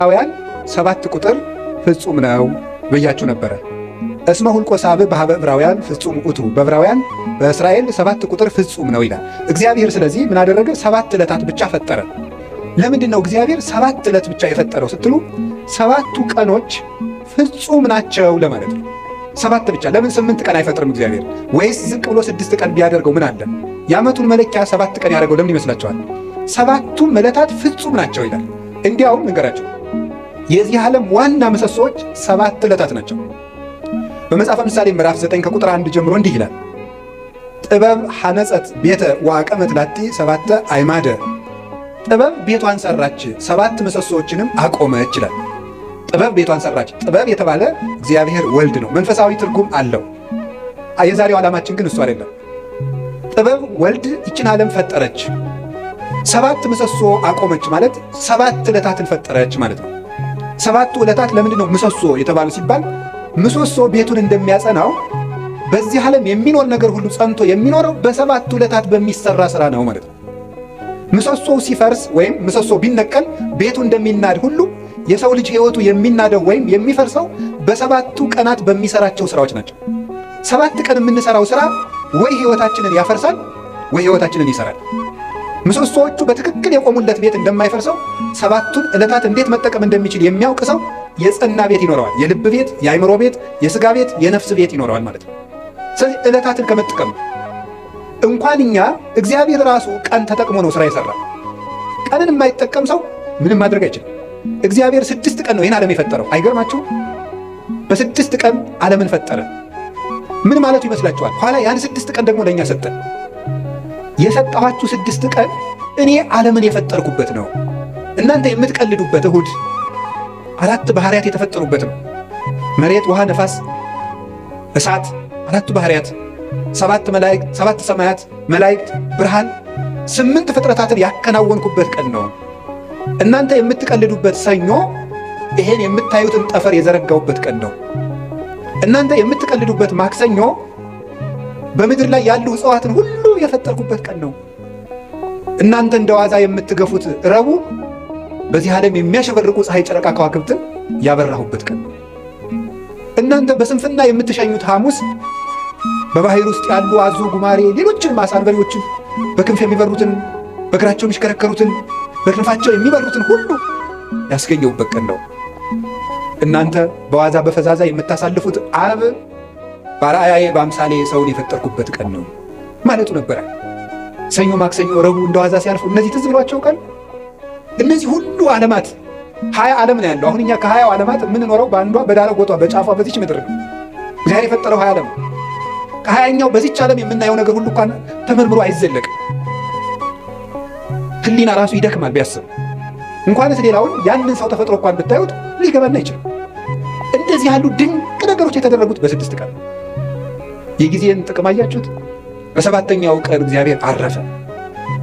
ዕብራውያን 7 ቁጥር ፍጹም ነው ብያችሁ ነበረ። እስመ ሁልቆ ሳብዕ በኀበ ዕብራውያን ፍጹም ውእቱ፣ በዕብራውያን በእስራኤል 7 ቁጥር ፍጹም ነው ይላል እግዚአብሔር። ስለዚህ ምን አደረገ? 7 ዕለታት ብቻ ፈጠረ። ለምንድን ነው እግዚአብሔር 7 ዕለት ብቻ የፈጠረው ስትሉ 7ቱ ቀኖች ፍጹም ናቸው ለማለት ነው። 7 ብቻ። ለምን 8 ቀን አይፈጥርም እግዚአብሔር? ወይስ ዝቅ ብሎ 6 ቀን ቢያደርገው ምን አለ? የዓመቱን መለኪያ 7 ቀን ያደርገው ለምን ይመስላችኋል? 7ቱም ዕለታት ፍጹም ናቸው ይላል። እንዲያውም እንገራቸው፣ የዚህ ዓለም ዋና ምሰሶዎች 7 ዕለታት ናቸው። በመጽሐፈ ምሳሌ ምዕራፍ 9 ከቁጥር 1 ጀምሮ እንዲህ ይላል፣ ጥበብ ሐነጸት ቤተ ወአቀመት ላቲ 7 አዕማደ፣ ጥበብ ቤቷን ሰራች 7 ምሰሶዎችንም አቆመች ይላል። ጥበብ ቤቷን ሰራች። ጥበብ የተባለ እግዚአብሔር ወልድ ነው። መንፈሳዊ ትርጉም አለው። የዛሬው ዓላማችን ግን እሱ አይደለም። ጥበብ ወልድ ይችን ዓለም ፈጠረች። 7 ምሰሶ አቆመች ማለት 7 ዕለታትን ፈጠረች ማለት ነው። 7ቱ ዕለታት ለምንድን ነው ምሰሶ የተባሉ ሲባል ምሰሶ ቤቱን እንደሚያጸናው በዚህ ዓለም የሚኖር ነገር ሁሉ ጸንቶ የሚኖረው በ7ቱ ዕለታት በሚሰራ ሥራ ነው ማለት ነው። ምሰሶው ሲፈርስ ወይም ምሰሶ ቢነቀል ቤቱ እንደሚናድ ሁሉ የሰው ልጅ ሕይወቱ የሚናደው ወይም የሚፈርሰው በ7ቱ ቀናት በሚሰራቸው ሥራዎች ናቸው። 7 ቀን የምንሰራው ሥራ ወይ ሕይወታችንን ያፈርሳል ወይ ሕይወታችንን ይሰራል። ምሰሶዎቹ በትክክል የቆሙለት ቤት እንደማይፈርሰው 7ቱን ዕለታት እንዴት መጠቀም እንደሚችል የሚያውቅ ሰው የጸና ቤት ይኖረዋል። የልብ ቤት፣ የአእምሮ ቤት፣ የሥጋ ቤት፣ የነፍስ ቤት ይኖረዋል ማለት ነው። ስለዚህ ዕለታትን ከመጠቀም እንኳን እኛ እግዚአብሔር ራሱ ቀን ተጠቅሞ ነው ሥራ የሠራ። ቀንን የማይጠቀም ሰው ምንም ማድረግ አይችልም። እግዚአብሔር 6 ቀን ነው ይህን ዓለም የፈጠረው። አይገርማችሁም? በ6 ቀን ዓለምን ፈጠረ። ምን ማለቱ ይመስላችኋል? ኋላ ያን 6 ቀን ደግሞ ለእኛ ሰጠን። የሰጠኋችሁ 6 ቀን እኔ ዓለምን የፈጠርኩበት ነው። እናንተ የምትቀልዱበት እሁድ 4 ባህሪያት የተፈጠሩበት ነው። መሬት፣ ውሃ፣ ነፋስ፣ እሳት፣ 4 ባህሪያት፣ 7 መላእክት፣ 7 ሰማያት፣ መላእክት፣ ብርሃን፣ 8 ፍጥረታትን ያከናወንኩበት ቀን ነው። እናንተ የምትቀልዱበት ሰኞ ይሄን የምታዩትን ጠፈር የዘረጋውበት ቀን ነው። እናንተ የምትቀልዱበት ማክሰኞ በምድር ላይ ያሉ እጽዋትን ሁሉ የፈጠርኩበት ቀን ነው። እናንተ እንደ ዋዛ የምትገፉት ረቡዕ በዚህ ዓለም የሚያሸበርቁ ፀሐይ፣ ጨረቃ፣ ከዋክብትን ያበራሁበት ቀን ነው። እናንተ በስንፍና የምትሸኙት ሐሙስ በባህር ውስጥ ያሉ አዞ፣ ጉማሬ፣ ሌሎችን ማሳ አንበሪዎችን፣ በክንፍ የሚበሩትን፣ በእግራቸው የሚሽከረከሩትን፣ በክንፋቸው የሚበሩትን ሁሉ ያስገኘሁበት ቀን ነው። እናንተ በዋዛ በፈዛዛ የምታሳልፉት ዓርብ በአርአያዬ በአምሳሌ ሰውን የፈጠርኩበት ቀን ነው ማለቱ ነበረ። ሰኞ፣ ማክሰኞ፣ ረቡዕ እንደዋዛ ሲያልፉ እነዚህ ትዝ ብሏቸው ቃል እነዚህ ሁሉ ዓለማት 20 ዓለም ነው ያለው። አሁን እኛ ከ20 ዓለማት የምንኖረው በአንዷ በዳረ ጎጧ በጫፏ በዚች ምድር ነው። እግዚአብሔር የፈጠረው 20 ዓለም። ከ20ኛው በዚች ዓለም የምናየው ነገር ሁሉ እንኳን ተመርምሮ አይዘለቅም። ሕሊና ራሱ ይደክማል ቢያስብ። እንኳንስ ሌላውን ያንን ሰው ተፈጥሮ እንኳን ብታዩት ሊገባን አይችልም። እንደዚህ ያሉ ድንቅ ነገሮች የተደረጉት በ6 ቀን። የጊዜን ጥቅም አያችሁት? በ7ኛው ቀን እግዚአብሔር አረፈ።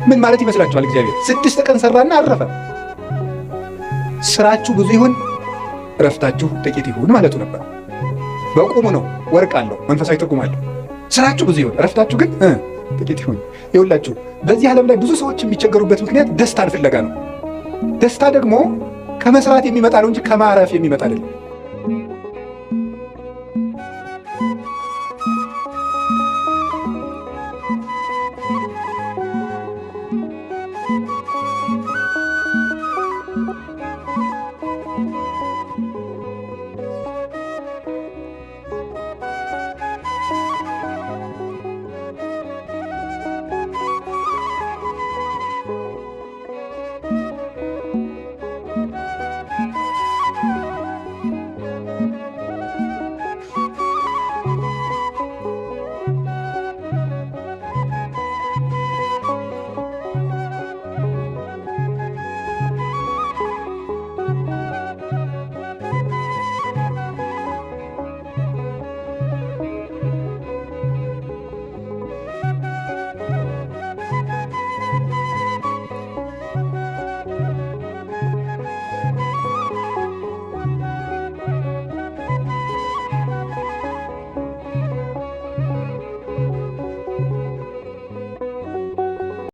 ምን ማለት ይመስላችኋል? እግዚአብሔር 6 ቀን ሰራና አረፈ። ስራችሁ ብዙ ይሁን እረፍታችሁ ጥቂት ይሁን ማለቱ ነበር። በቁሙ ነው። ወርቅ አለው፣ መንፈሳዊ ትርጉም አለው። ስራችሁ ብዙ ይሁን እረፍታችሁ ግን ጥቂት ይሁን። ይኸውላችሁ በዚህ ዓለም ላይ ብዙ ሰዎች የሚቸገሩበት ምክንያት ደስታን ፍለጋ ነው። ደስታ ደግሞ ከመስራት የሚመጣ ነው እንጂ ከማረፍ የሚመጣ አይደለም።